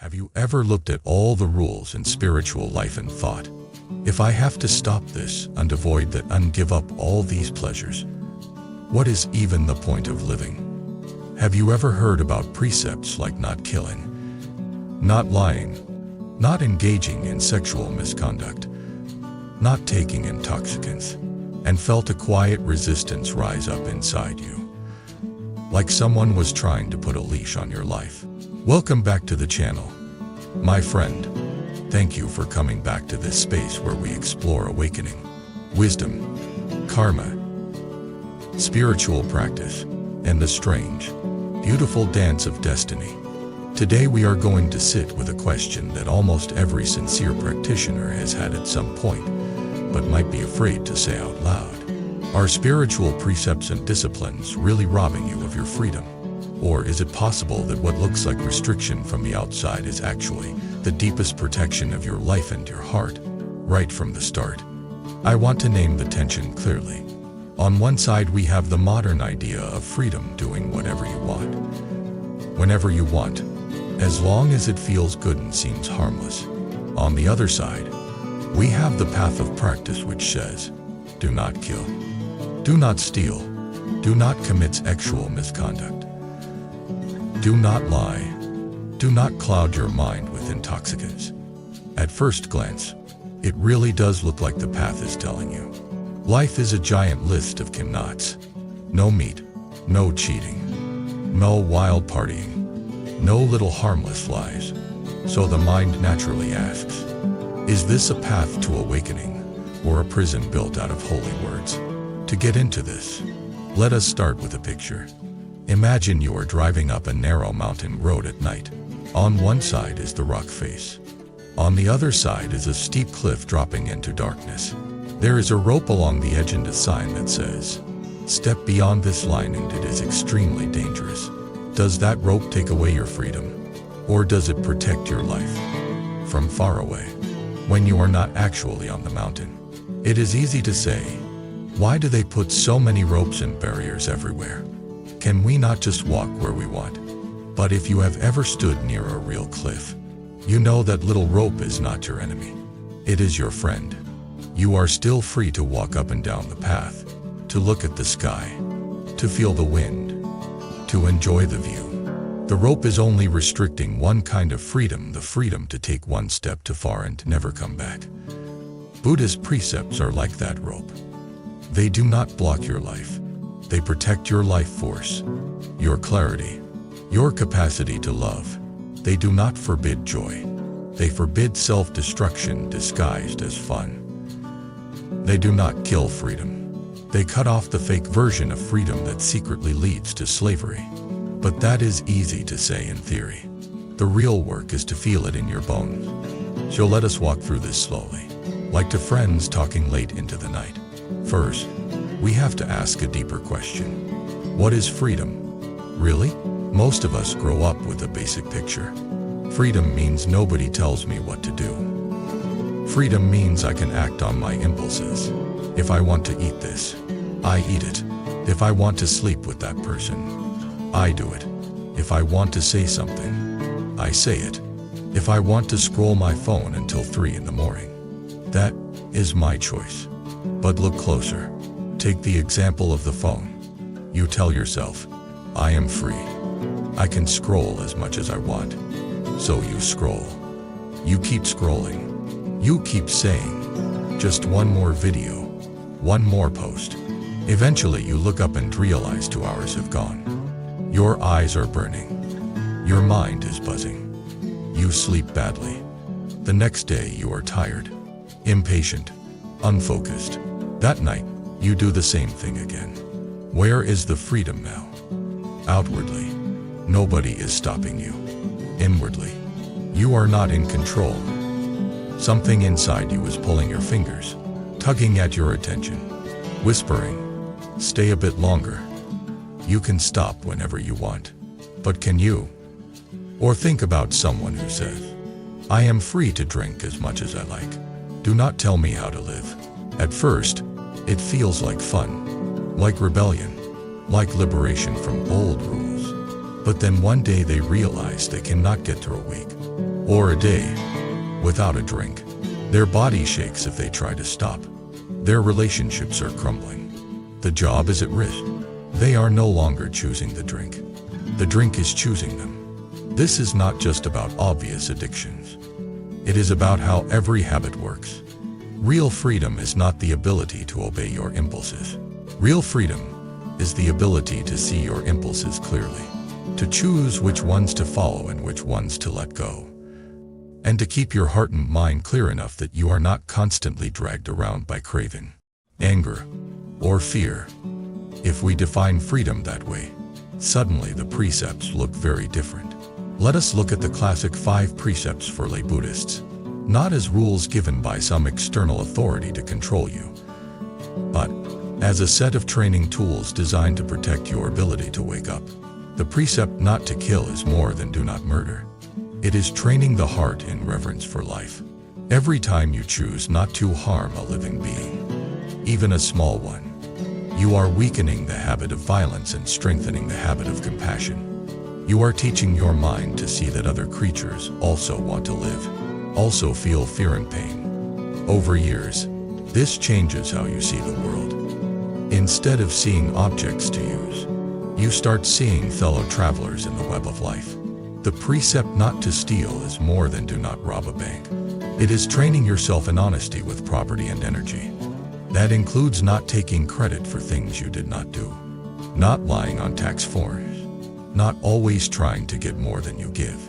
Have you ever looked at all the rules in spiritual life and thought, if I have to stop this and avoid that and give up all these pleasures, what is even the point of living? Have you ever heard about precepts like not killing, not lying, not engaging in sexual misconduct, not taking intoxicants, and felt a quiet resistance rise up inside you, like someone was trying to put a leash on your life? Welcome back to the channel, my friend. Thank you for coming back to this space where we explore awakening, wisdom, karma, spiritual practice, and the strange, beautiful dance of destiny. Today we are going to sit with a question that almost every sincere practitioner has had at some point, but might be afraid to say out loud. Are spiritual precepts and disciplines really robbing you of your freedom? Or is it possible that what looks like restriction from the outside is actually the deepest protection of your life and your heart, right from the start? I want to name the tension clearly. On one side we have the modern idea of freedom, doing whatever you want, whenever you want, as long as it feels good and seems harmless. On the other side, we have the path of practice which says, do not kill, do not steal, do not commit sexual misconduct, do not lie, do not cloud your mind with intoxicants. At first glance, it really does look like the path is telling you, life is a giant list of cannots. No meat, no cheating, no wild partying, no little harmless lies. So the mind naturally asks, is this a path to awakening, or a prison built out of holy words? To get into this, let us start with a picture. Imagine you are driving up a narrow mountain road at night. On one side is the rock face. On the other side is a steep cliff dropping into darkness. There is a rope along the edge and a sign that says, step beyond this line and it is extremely dangerous. Does that rope take away your freedom? Or does it protect your life? From far away, when you are not actually on the mountain, it is easy to say, why do they put so many ropes and barriers everywhere? Can we not just walk where we want? But if you have ever stood near a real cliff, you know that little rope is not your enemy. It is your friend. You are still free to walk up and down the path, to look at the sky, to feel the wind, to enjoy the view. The rope is only restricting one kind of freedom, the freedom to take one step too far and never come back. Buddhist precepts are like that rope. They do not block your life. They protect your life force, your clarity, your capacity to love. They do not forbid joy. They forbid self-destruction disguised as fun. They do not kill freedom. They cut off the fake version of freedom that secretly leads to slavery. But that is easy to say in theory. The real work is to feel it in your bones. So let us walk through this slowly, like two friends talking late into the night. First, we have to ask a deeper question. What is freedom? Really? Most of us grow up with a basic picture. Freedom means nobody tells me what to do. Freedom means I can act on my impulses. If I want to eat this, I eat it. If I want to sleep with that person, I do it. If I want to say something, I say it. If I want to scroll my phone until 3 in the morning, that is my choice. But look closer. Take the example of the phone. You tell yourself, I am free. I can scroll as much as I want. So you scroll. You keep scrolling. You keep saying, just one more video, one more post. Eventually you look up and realize 2 hours have gone. Your eyes are burning. Your mind is buzzing. You sleep badly. The next day you are tired, impatient, unfocused. That night, you do the same thing again. Where is the freedom now? Outwardly, nobody is stopping you. Inwardly, you are not in control. Something inside you is pulling your fingers, tugging at your attention, whispering, stay a bit longer. You can stop whenever you want. But can you? Or think about someone who says, I am free to drink as much as I like. Do not tell me how to live. At first, it feels like fun, like rebellion, like liberation from old rules. But then one day they realize they cannot get through a week. or a day without a drink. Their body shakes if they try to stop. Their relationships are crumbling. The job is at risk. They are no longer choosing the drink. The drink is choosing them. This is not just about obvious addictions. It is about how every habit works. Real freedom is not the ability to obey your impulses. Real freedom is the ability to see your impulses clearly, to choose which ones to follow and which ones to let go, and to keep your heart and mind clear enough that you are not constantly dragged around by craving, anger, or fear. If we define freedom that way, suddenly the precepts look very different. Let us look at the classic 5 precepts for lay Buddhists, not as rules given by some external authority to control you, but as a set of training tools designed to protect your ability to wake up. The precept not to kill is more than do not murder. It is training the heart in reverence for life. Every time you choose not to harm a living being, even a small one, you are weakening the habit of violence and strengthening the habit of compassion. You are teaching your mind to see that other creatures also want to live, also feel fear and pain. Over years, this changes how you see the world. Instead of seeing objects to use, you start seeing fellow travelers in the web of life. The precept not to steal is more than do not rob a bank. It is training yourself in honesty with property and energy. That includes not taking credit for things you did not do, not lying on tax forms, not always trying to get more than you give.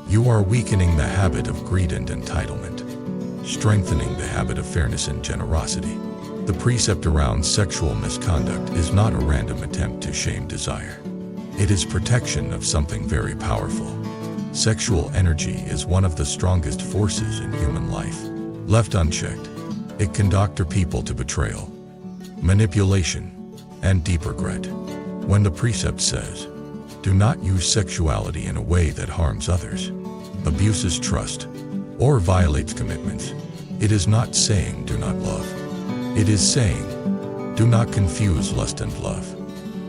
You are weakening the habit of greed and entitlement, strengthening the habit of fairness and generosity. The precept around sexual misconduct is not a random attempt to shame desire. It is protection of something very powerful. Sexual energy is one of the strongest forces in human life. Left unchecked, it can doctor people to betrayal, manipulation, and deep regret. When the precept says, do not use sexuality in a way that harms others, abuses trust, or violates commitments, it is not saying do not love. It is saying, do not confuse lust and love.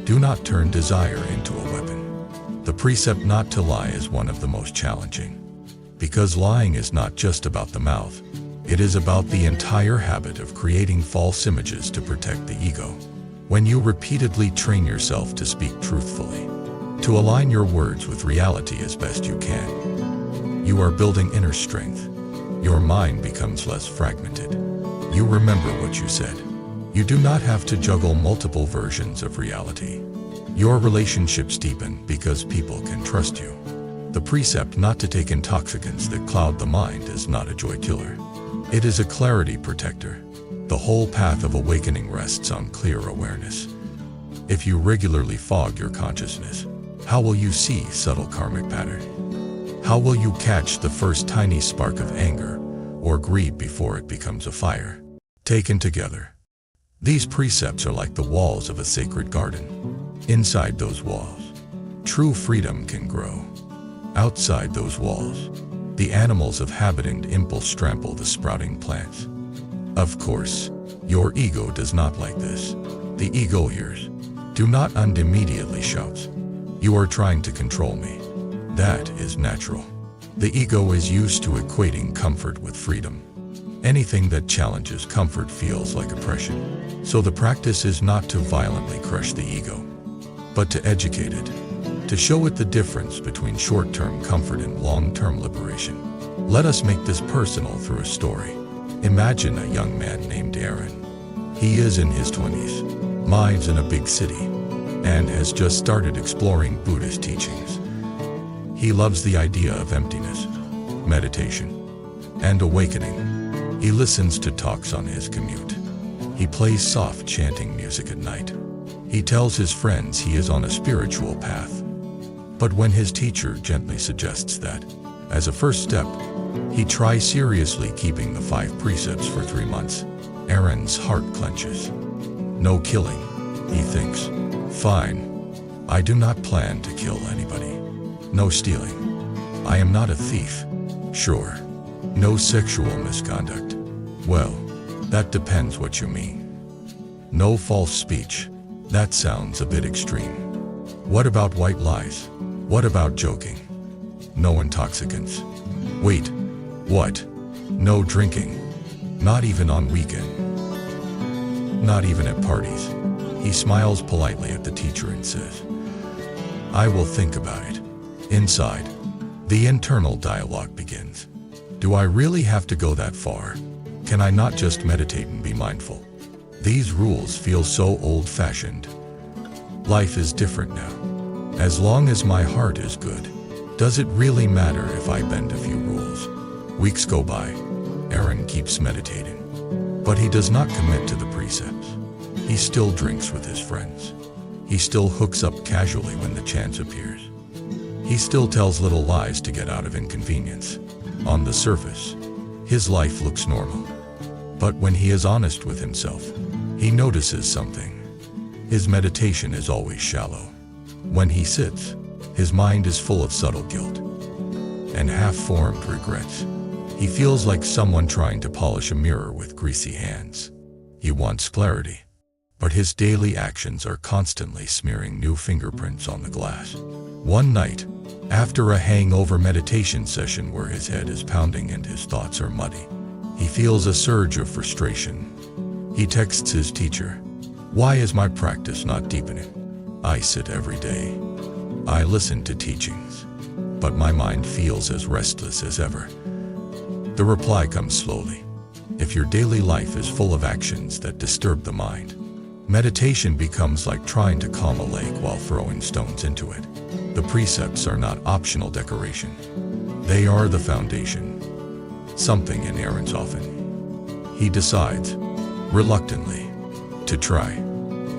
Do not turn desire into a weapon. The precept not to lie is one of the most challenging, because lying is not just about the mouth. It is about the entire habit of creating false images to protect the ego. When you repeatedly train yourself to speak truthfully, to align your words with reality as best you can, you are building inner strength. Your mind becomes less fragmented. You remember what you said. You do not have to juggle multiple versions of reality. Your relationships deepen because people can trust you. The precept not to take intoxicants that cloud the mind is not a joy killer. It is a clarity protector. The whole path of awakening rests on clear awareness. If you regularly fog your consciousness, how will you see subtle karmic patterns? How will you catch the first tiny spark of anger or greed before it becomes a fire? Taken together, these precepts are like the walls of a sacred garden. Inside those walls, true freedom can grow. Outside those walls, the animals of habit and impulse trample the sprouting plants. Of course, your ego does not like this. The ego hears, do not, and immediately shouts, you are trying to control me. That is natural. The ego is used to equating comfort with freedom. Anything that challenges comfort feels like oppression. So the practice is not to violently crush the ego, but to educate it, to show it the difference between short-term comfort and long-term liberation. Let us make this personal through a story. Imagine a young man named Aaron. He is in his 20s, lives in a big city, and has just started exploring Buddhist teachings. He loves the idea of emptiness, meditation, and awakening. He listens to talks on his commute. He plays soft chanting music at night. He tells his friends he is on a spiritual path. But when his teacher gently suggests that, as a first step, he try seriously keeping the 5 precepts for 3 months, Aaron's heart clenches. No killing, he thinks. Fine. I do not plan to kill anybody. No stealing. I am not a thief. Sure. No sexual misconduct. Well, that depends what you mean. No false speech. That sounds a bit extreme. What about white lies? What about joking? No intoxicants. Wait, what? No drinking? Not even on weekend? Not even at parties? He smiles politely at the teacher and says, I will think about it. Inside, the internal dialogue begins. Do I really have to go that far? Can I not just meditate and be mindful? These rules feel so old-fashioned. Life is different now. As long as my heart is good, does it really matter if I bend a few rules? Weeks go by. Aaron keeps meditating. But he does not commit to the precepts. He still drinks with his friends. He still hooks up casually when the chance appears. He still tells little lies to get out of inconvenience. On the surface, his life looks normal. But when he is honest with himself, he notices something. His meditation is always shallow. When he sits, his mind is full of subtle guilt and half-formed regrets. He feels like someone trying to polish a mirror with greasy hands. He wants clarity, but his daily actions are constantly smearing new fingerprints on the glass. One night, after a hangover meditation session where his head is pounding and his thoughts are muddy, he feels a surge of frustration. He texts his teacher, "Why is my practice not deepening? I sit every day. I listen to teachings, but my mind feels as restless as ever." The reply comes slowly. If your daily life is full of actions that disturb the mind, meditation becomes like trying to calm a lake while throwing stones into it. The precepts are not optional decoration. They are the foundation. Something in Aaron's often. He decides, reluctantly, to try.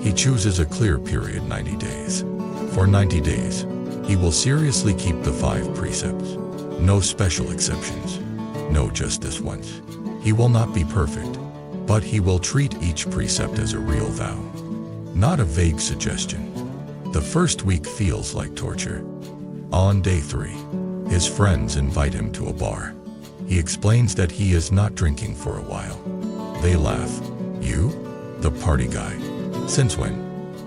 He chooses a clear period, 90 days. For 90 days, he will seriously keep the 5 precepts. No special exceptions. No, just this once. He will not be perfect, but he will treat each precept as a real vow, not a vague suggestion. The first week feels like torture. On day 3, his friends invite him to a bar. He explains that he is not drinking for a while. They laugh. "You? The party guy? Since when?"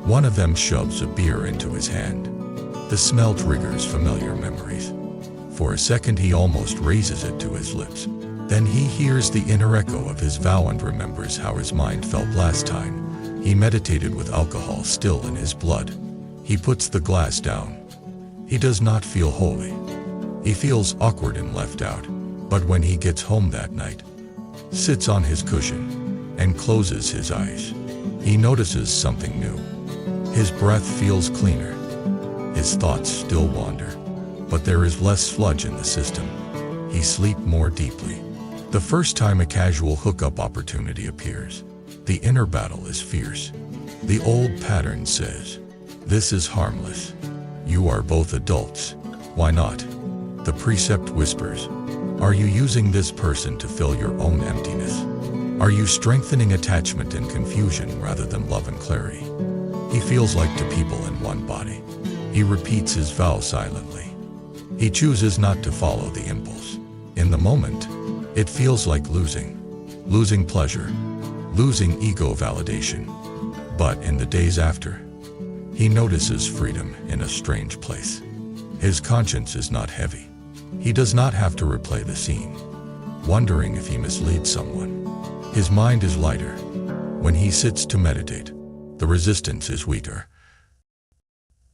One of them shoves a beer into his hand. The smell triggers familiar memories. For a second he almost raises it to his lips. Then he hears the inner echo of his vow and remembers how his mind felt last time he meditated with alcohol still in his blood. He puts the glass down. He does not feel holy. He feels awkward and left out. But when he gets home that night, sits on his cushion, and closes his eyes, he notices something new. His breath feels cleaner. His thoughts still wander, but there is less sludge in the system. He sleeps more deeply. The first time a casual hookup opportunity appears, the inner battle is fierce. The old pattern says, "This is harmless. You are both adults. Why not?" The precept whispers, "Are you using this person to fill your own emptiness? Are you strengthening attachment and confusion rather than love and clarity?" He feels like two people in one body. He repeats his vow silently. He chooses not to follow the impulse. In the moment, it feels like losing pleasure, losing ego validation. But in the days after, he notices freedom in a strange place. His conscience is not heavy. He does not have to replay the scene, wondering if he misleads someone. His mind is lighter. When he sits to meditate, the resistance is weaker.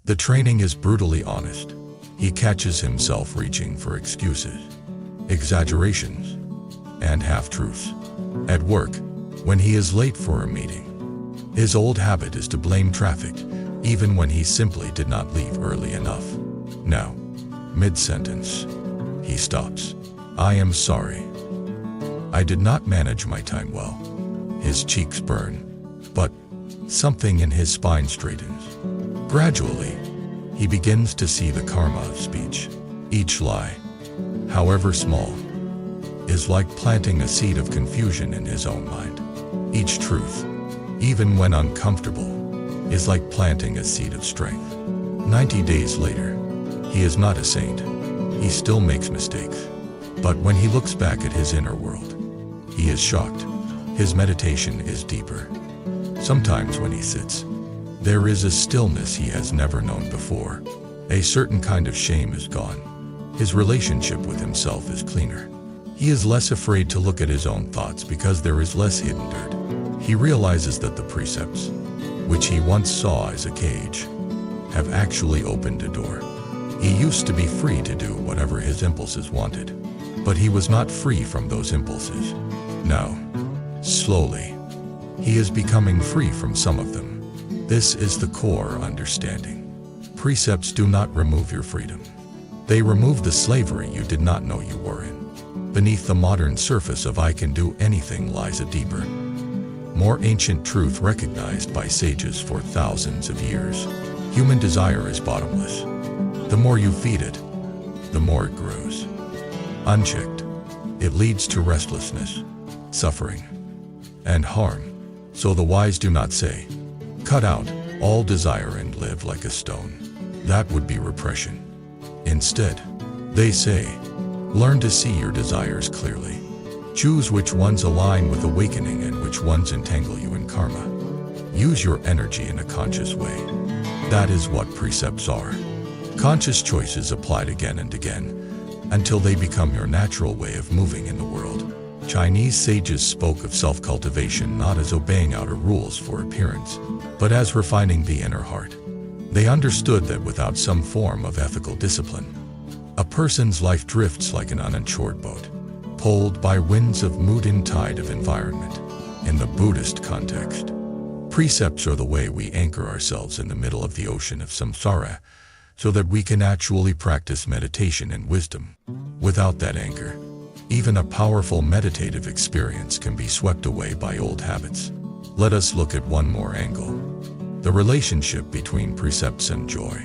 The training is brutally honest. He catches himself reaching for excuses, exaggerations, and half-truths. At work, when he is late for a meeting, his old habit is to blame traffic, even when he simply did not leave early enough. Now, mid-sentence, he stops. "I am sorry. I did not manage my time well." His cheeks burn, but something in his spine straightens. Gradually, he begins to see the karma of speech. Each lie, however small, is like planting a seed of confusion in his own mind. Each truth, even when uncomfortable, is like planting a seed of strength. 90 days later, he is not a saint. He still makes mistakes. But when he looks back at his inner world, he is shocked. His meditation is deeper. Sometimes when he sits, there is a stillness he has never known before. A certain kind of shame is gone. His relationship with himself is cleaner. He is less afraid to look at his own thoughts because there is less hidden dirt. He realizes that the precepts, which he once saw as a cage, have actually opened a door. He used to be free to do whatever his impulses wanted, but he was not free from those impulses. Now, slowly, he is becoming free from some of them. This is the core understanding. Precepts do not remove your freedom. They remove the slavery you did not know you were in. Beneath the modern surface of "I can do anything" lies a deeper, more ancient truth recognized by sages for thousands of years. Human desire is bottomless. The more you feed it, the more it grows. Unchecked, it leads to restlessness, suffering, and harm. So the wise do not say, "Cut out all desire and live like a stone." That would be repression. Instead, they say, "Learn to see your desires clearly. Choose which ones align with awakening and which ones entangle you in karma. Use your energy in a conscious way." That is what precepts are. Conscious choices applied again and again, until they become your natural way of moving in the world. Chinese sages spoke of self-cultivation not as obeying outer rules for appearance, but as refining the inner heart. They understood that without some form of ethical discipline, a person's life drifts like an uninsured boat, pulled by winds of mood and tide of environment. In the Buddhist context, precepts are the way we anchor ourselves in the middle of the ocean of samsara, so that we can actually practice meditation and wisdom. Without that anchor, even a powerful meditative experience can be swept away by old habits. Let us look at one more angle: the relationship between precepts and joy.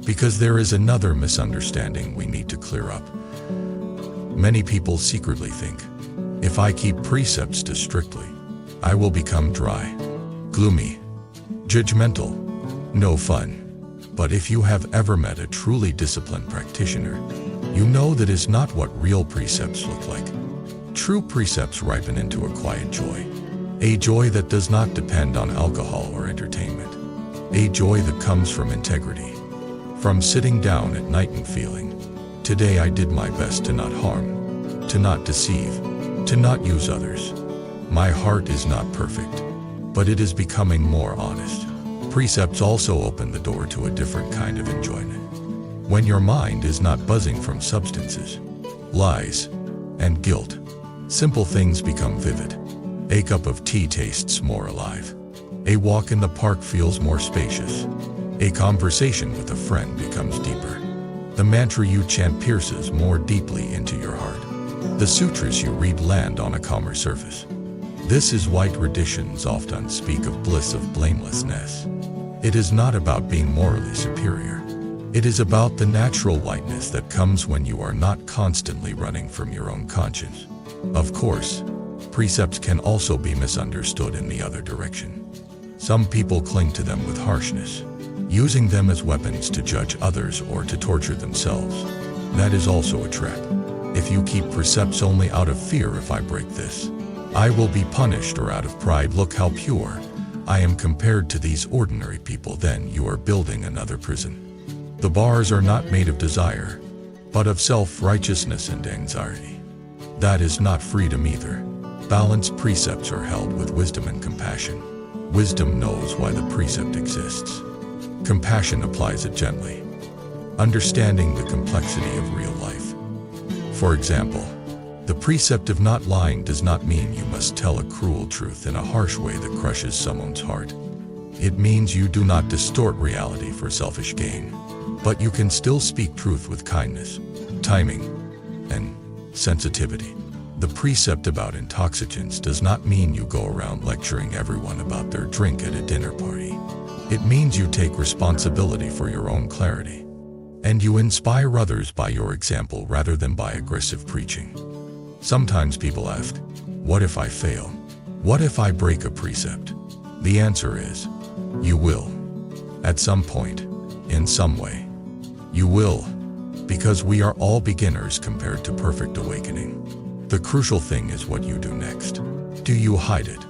Because there is another misunderstanding we need to clear up. Many people secretly think, if I keep precepts too strictly, I will become dry, gloomy, judgmental, no fun. But if you have ever met a truly disciplined practitioner, you know that is not what real precepts look like. True precepts ripen into a quiet joy. A joy that does not depend on alcohol or entertainment. A joy that comes from integrity. From sitting down at night and feeling, "Today I did my best to not harm, to not deceive, to not use others. My heart is not perfect, but it is becoming more honest." Precepts also open the door to a different kind of enjoyment. When your mind is not buzzing from substances, lies, and guilt, simple things become vivid. A cup of tea tastes more alive. A walk in the park feels more spacious. A conversation with a friend becomes deeper. The mantra you chant pierces more deeply into your heart. The sutras you read land on a calmer surface. This is why traditions often speak of bliss of blamelessness. It is not about being morally superior. It is about the natural lightness that comes when you are not constantly running from your own conscience. Of course, precepts can also be misunderstood in the other direction. Some people cling to them with harshness, using them as weapons to judge others or to torture themselves. That is also a trap. If you keep precepts only out of fear, "If I break this, I will be punished," or out of pride, "Look how pure I am compared to these ordinary people," then you are building another prison. The bars are not made of desire, but of self-righteousness and anxiety. That is not freedom either. Balanced precepts are held with wisdom and compassion. Wisdom knows why the precept exists. Compassion applies it gently, understanding the complexity of real life. For example, the precept of not lying does not mean you must tell a cruel truth in a harsh way that crushes someone's heart. It means you do not distort reality for selfish gain, but you can still speak truth with kindness, timing, and sensitivity. The precept about intoxicants does not mean you go around lecturing everyone about their drink at a dinner party. It means you take responsibility for your own clarity, and you inspire others by your example rather than by aggressive preaching. Sometimes people ask, what if I fail? What if I break a precept? The answer is, you will. At some point, in some way. You will, because we are all beginners compared to perfect awakening. The crucial thing is what you do next. Do you hide it,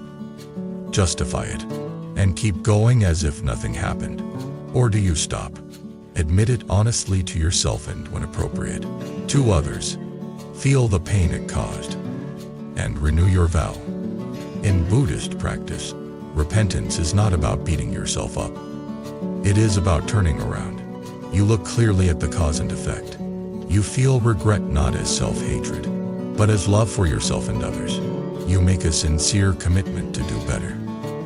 justify it, and keep going as if nothing happened? Or do you stop, admit it honestly to yourself, and when appropriate, to others, feel the pain it caused, and renew your vow. In Buddhist practice, repentance is not about beating yourself up. It is about turning around. You look clearly at the cause and effect. You feel regret not as self-hatred, but as love for yourself and others. You make a sincere commitment to do better.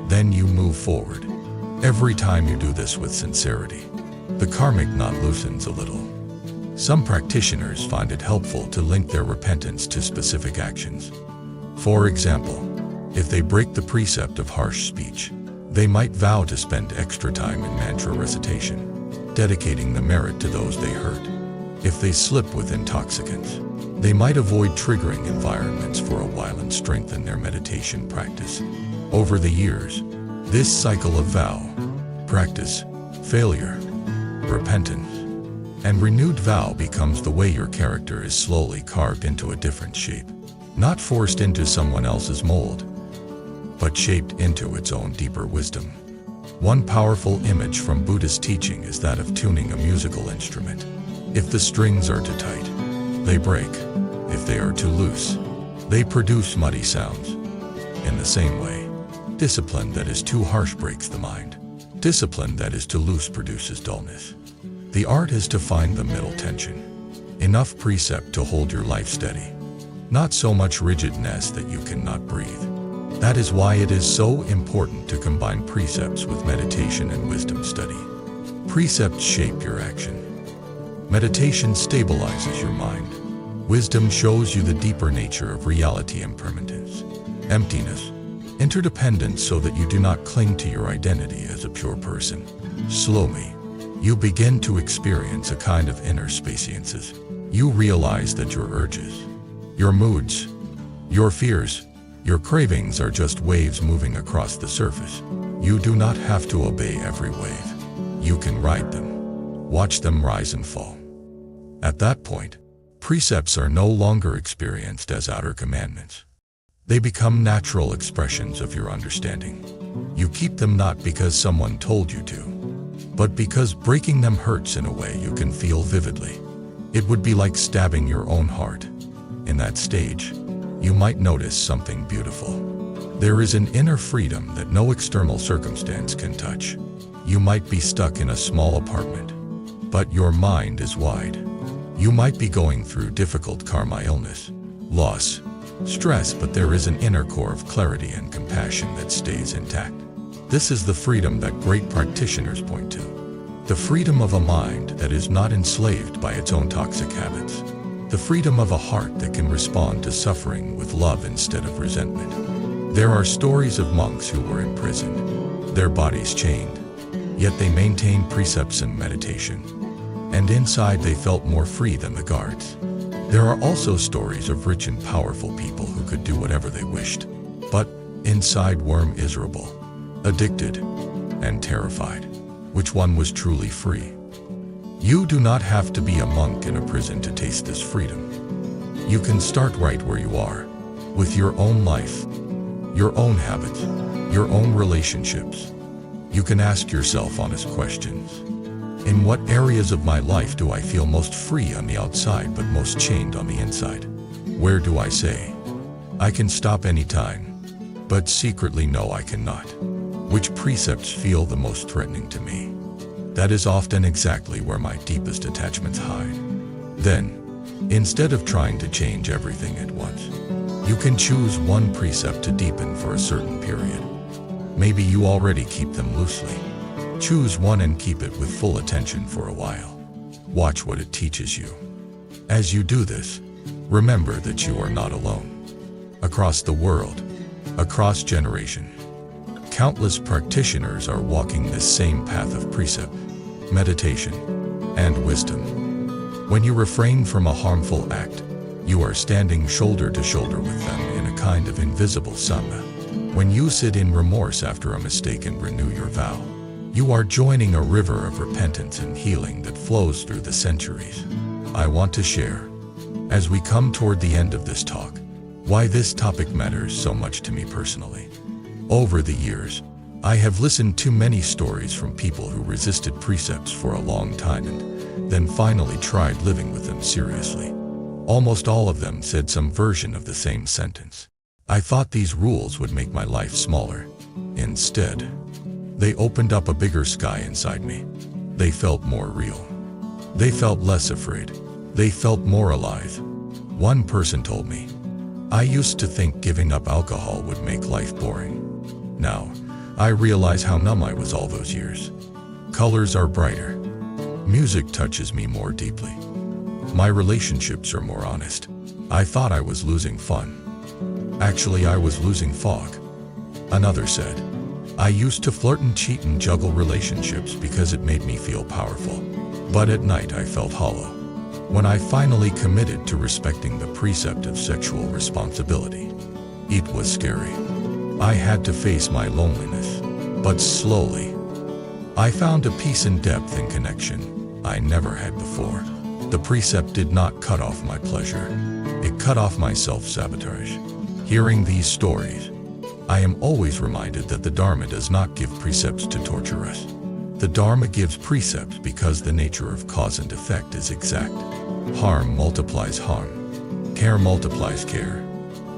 Then you move forward. Every time you do this with sincerity, the karmic knot loosens a little. Some practitioners find it helpful to link their repentance to specific actions. For example, if they break the precept of harsh speech, they might vow to spend extra time in mantra recitation, dedicating the merit to those they hurt. If they slip with intoxicants, they might avoid triggering environments for a while and strengthen their meditation practice. Over the years, this cycle of vow, practice, failure, repentance, and renewed vow becomes the way your character is slowly carved into a different shape, not forced into someone else's mold, but shaped into its own deeper wisdom. One powerful image from Buddhist teaching is that of tuning a musical instrument. If the strings are too tight, they break. If they are too loose, they produce muddy sounds. In the same way, discipline that is too harsh breaks the mind. Discipline that is too loose produces dullness. The art is to find the middle tension. Enough precept to hold your life steady. Not so much rigidness that you cannot breathe. That is why it is so important to combine precepts with meditation and wisdom study. Precepts shape your action. Meditation stabilizes your mind. Wisdom shows you the deeper nature of reality, impermanence, emptiness, interdependence, so that you do not cling to your identity as a pure person. Slowly, you begin to experience a kind of inner spaciousness. You realize that your urges, your moods, your fears, your cravings are just waves moving across the surface. You do not have to obey every wave. You can ride them, watch them rise and fall. At that point, precepts are no longer experienced as outer commandments. They become natural expressions of your understanding. You keep them not because someone told you to, but because breaking them hurts in a way you can feel vividly. It would be like stabbing your own heart. In that stage, you might notice something beautiful. There is an inner freedom that no external circumstance can touch. You might be stuck in a small apartment, but your mind is wide. You might be going through difficult karma, illness, loss, stress, but there is an inner core of clarity and compassion that stays intact. This is the freedom that great practitioners point to. The freedom of a mind that is not enslaved by its own toxic habits. The freedom of a heart that can respond to suffering with love instead of resentment. There are stories of monks who were imprisoned, their bodies chained, yet they maintained precepts and meditation. And inside they felt more free than the guards. There are also stories of rich and powerful people who could do whatever they wished, but inside were miserable, addicted, and terrified. Which one was truly free? You do not have to be a monk in a prison to taste this freedom. You can start right where you are, with your own life, your own habits, your own relationships. You can ask yourself honest questions. In what areas of my life do I feel most free on the outside but most chained on the inside? Where do I say, I can stop anytime, but secretly know I cannot? Which precepts feel the most threatening to me? That is often exactly where my deepest attachments hide. Then, instead of trying to change everything at once, you can choose one precept to deepen for a certain period. Maybe you already keep them loosely. Choose one and keep it with full attention for a while. Watch what it teaches you. As you do this, remember that you are not alone. Across the world, across generation, countless practitioners are walking this same path of precept, meditation, and wisdom. When you refrain from a harmful act, you are standing shoulder to shoulder with them in a kind of invisible sangha. When you sit in remorse after a mistake and renew your vow, you are joining a river of repentance and healing that flows through the centuries. I want to share, as we come toward the end of this talk, why this topic matters so much to me personally. Over the years, I have listened to many stories from people who resisted precepts for a long time and then finally tried living with them seriously. Almost all of them said some version of the same sentence. I thought these rules would make my life smaller. Instead, they opened up a bigger sky inside me. They felt more real. They felt less afraid. They felt more alive. One person told me, "I used to think giving up alcohol would make life boring. Now, I realize how numb I was all those years. Colors are brighter. Music touches me more deeply. My relationships are more honest. I thought I was losing fun. Actually, I was losing fog." Another said, "I used to flirt and cheat and juggle relationships because it made me feel powerful. But at night I felt hollow. When I finally committed to respecting the precept of sexual responsibility, it was scary. I had to face my loneliness. But slowly, I found a peace and depth and connection I never had before. The precept did not cut off my pleasure. It cut off my self-sabotage." Hearing these stories, I am always reminded that the Dharma does not give precepts to torture us. The Dharma gives precepts because the nature of cause and effect is exact. Harm multiplies harm. Care multiplies care.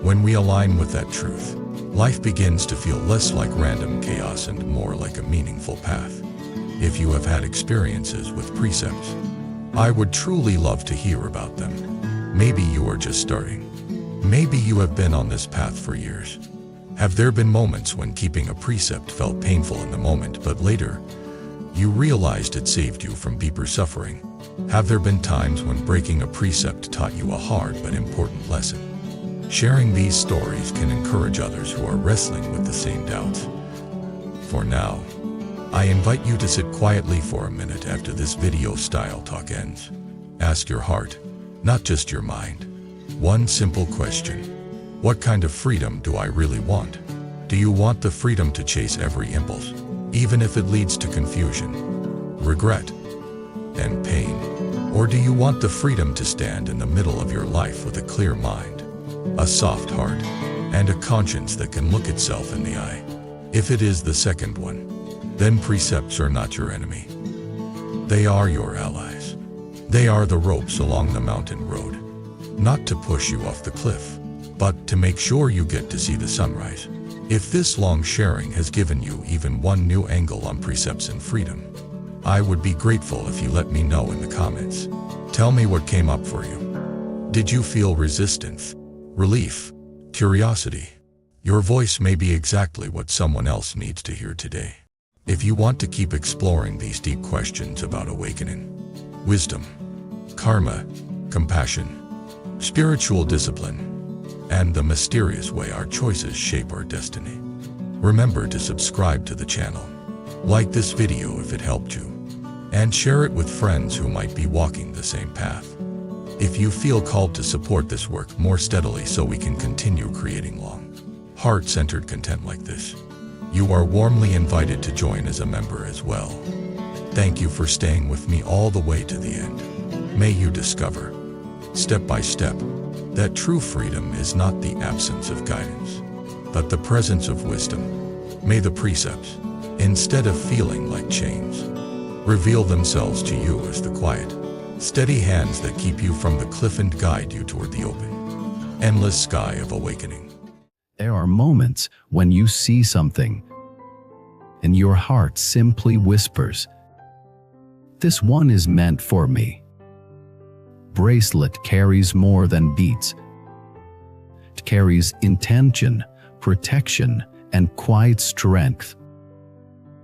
When we align with that truth, life begins to feel less like random chaos and more like a meaningful path. If you have had experiences with precepts, I would truly love to hear about them. Maybe you are just starting. Maybe you have been on this path for years. Have there been moments when keeping a precept felt painful in the moment, but later, you realized it saved you from deeper suffering? Have there been times when breaking a precept taught you a hard but important lesson? Sharing these stories can encourage others who are wrestling with the same doubts. For now, I invite you to sit quietly for a minute after this video style talk ends. Ask your heart, not just your mind, one simple question. What kind of freedom do I really want? Do you want the freedom to chase every impulse, even if it leads to confusion, regret, and pain? Or do you want the freedom to stand in the middle of your life with a clear mind, a soft heart, and a conscience that can look itself in the eye? If it is the second one, then precepts are not your enemy. They are your allies. They are the ropes along the mountain road, not to push you off the cliff, but to make sure you get to see the sunrise. If this long sharing has given you even one new angle on precepts and freedom, I would be grateful if you let me know in the comments. Tell me what came up for you. Did you feel resistance, relief, curiosity? Your voice may be exactly what someone else needs to hear today. If you want to keep exploring these deep questions about awakening, wisdom, karma, compassion, spiritual discipline, and the mysterious way our choices shape our destiny, remember to subscribe to the channel, like this video if it helped you, and share it with friends who might be walking the same path. If you feel called to support this work more steadily so we can continue creating long, heart-centered content like this, you are warmly invited to join as a member as well. Thank you for staying with me all the way to the end. May you discover, step by step, that true freedom is not the absence of guidance, but the presence of wisdom. May the precepts, instead of feeling like chains, reveal themselves to you as the quiet, steady hands that keep you from the cliff and guide you toward the open, endless sky of awakening. There are moments when you see something, and your heart simply whispers, "This one is meant for me." Bracelet carries more than beads. It carries intention, protection, and quiet strength.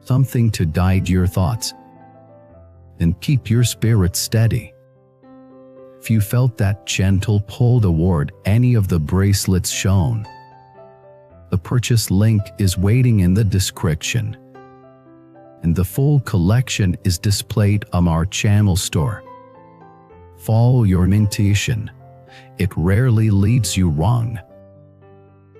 Something to guide your thoughts and keep your spirit steady. If you felt that gentle pull toward any of the bracelets shown, the purchase link is waiting in the description, and the full collection is displayed on our channel store. Follow your intuition. It rarely leads you wrong.